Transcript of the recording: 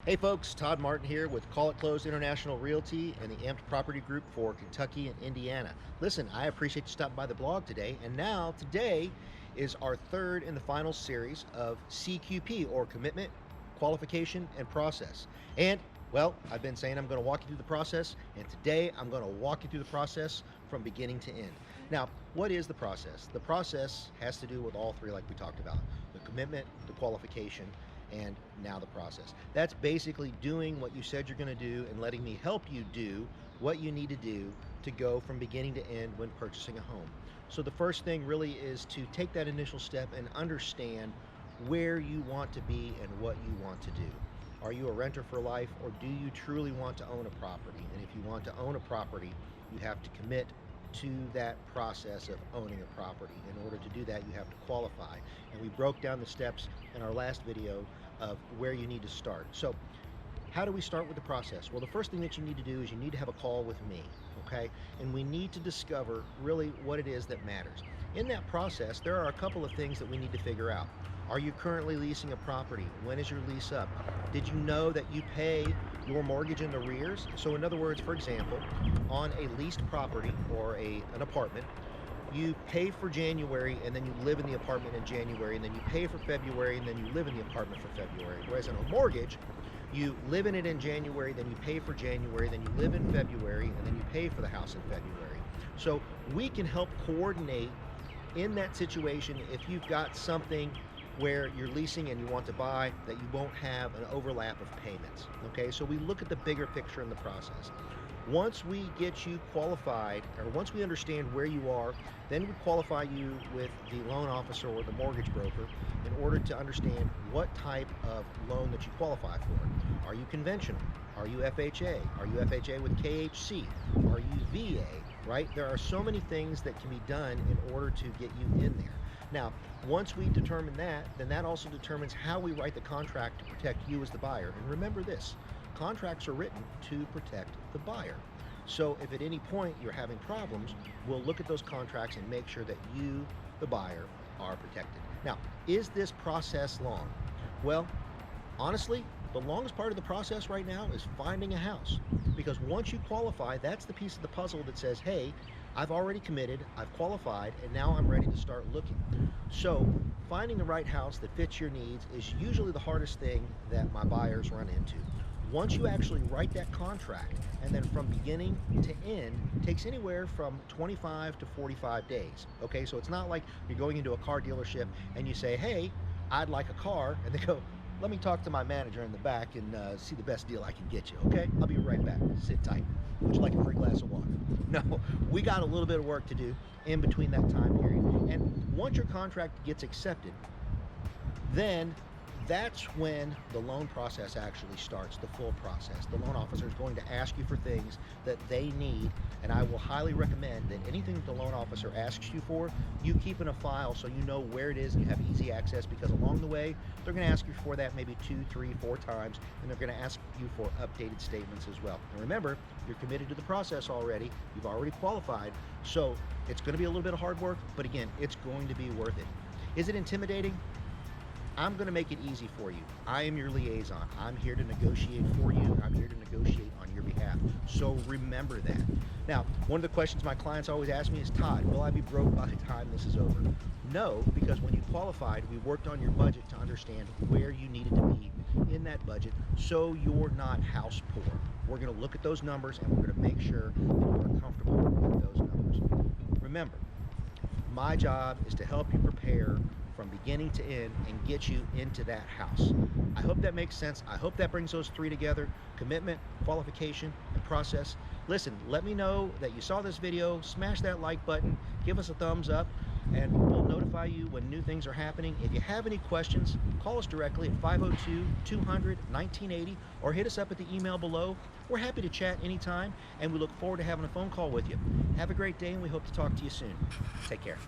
Hey folks, Todd Martin here with Call It Closed International Realty and the Amped Property Group for Kentucky and Indiana. Listen, I appreciate you stopping by the blog today. And now today is our third in the final series of CQP, or Commitment, Qualification, and Process. And well, I've been saying I'm going to walk you through the process, and today I'm going to walk you through the process from beginning to end. Now, what is the process? The process has to do with all three, like we talked about: the commitment, the qualification, and now the process. That's basically doing what you said you're going to do and letting me help you do what you need to do to go from beginning to end when purchasing a home. So the first thing really is to take that initial step and understand where you want to be and what you want to do. Are you a renter for life, or do you truly want to own a property? And if you want to own a property, you have to commit to that process of owning a property. In order to do that, you have to qualify. And we broke down the steps in our last video of where you need to start. So how do we start with the process? Well, the first thing that you need to do is you need to have a call with me, okay? And we need to discover really what it is that matters. In that process, there are a couple of things that we need to figure out. Are you currently leasing a property? When is your lease up? Did you know that you pay your mortgage in arrears? So in other words, for example, on a leased property or an apartment, you pay for January and then you live in the apartment in January, and then you pay for February and then you live in the apartment for February. Whereas in a mortgage, you live in it in January, then you pay for January, then you live in February, and then you pay for the house in February. So we can help coordinate in that situation if you've got something where you're leasing and you want to buy, that you won't have an overlap of payments. Okay, so we look at the bigger picture in the process. Once we get you qualified, or once we understand where you are, then we qualify you with the loan officer or the mortgage broker in order to understand what type of loan that you qualify for. Are you conventional? Are you FHA? Are you FHA with KHC? Are you VA? Right? There are so many things that can be done in order to get you in there. Now, once we determine that, then that also determines how we write the contract to protect you as the buyer. And remember this: contracts are written to protect the buyer. So if at any point you're having problems, we'll look at those contracts and make sure that you, the buyer, are protected. Now, is this process long? Well, honestly, the longest part of the process right now is finding a house. Because once you qualify, that's the piece of the puzzle that says, hey, I've already committed, I've qualified, and now I'm ready to start looking. So finding the right house that fits your needs is usually the hardest thing that my buyers run into. Once you actually write that contract, and then from beginning to end, takes anywhere from 25 to 45 days. Okay, so it's not like you're going into a car dealership and you say, hey, I'd like a car, and they go, let me talk to my manager in the back and see the best deal I can get you. Okay, I'll be right back. Sit tight. Would you like a free glass of water? No, we got a little bit of work to do in between that time period. And once your contract gets accepted, then that's when the loan process actually starts, the full process. The loan officer is going to ask you for things that they need, and I will highly recommend that anything that the loan officer asks you for, you keep in a file so you know where it is and you have easy access, because along the way, they're going to ask you for that maybe 2, 3, 4 times, and they're going to ask you for updated statements as well. And remember, you're committed to the process already. You've already qualified, so it's going to be a little bit of hard work, but again, it's going to be worth it. Is it intimidating? I'm going to make it easy for you. I am your liaison. I'm here to negotiate for you. I'm here to negotiate on your behalf. So remember that. Now, one of the questions my clients always ask me is, Todd, will I be broke by the time this is over? No, because when you qualified, we worked on your budget to understand where you needed to be in that budget so you're not house poor. We're going to look at those numbers and we're going to make sure that you are comfortable with those numbers. Remember, my job is to help you prepare from beginning to end and get you into that house. I hope that makes sense. I hope that brings those three together: commitment, qualification, and process. Listen, let me know that you saw this video, smash that like button, give us a thumbs up, and we'll notify you when new things are happening. If you have any questions, call us directly at 502-200-1980 or hit us up at the email below. We're happy to chat anytime, and we look forward to having a phone call with you. Have a great day, and we hope to talk to you soon. Take care.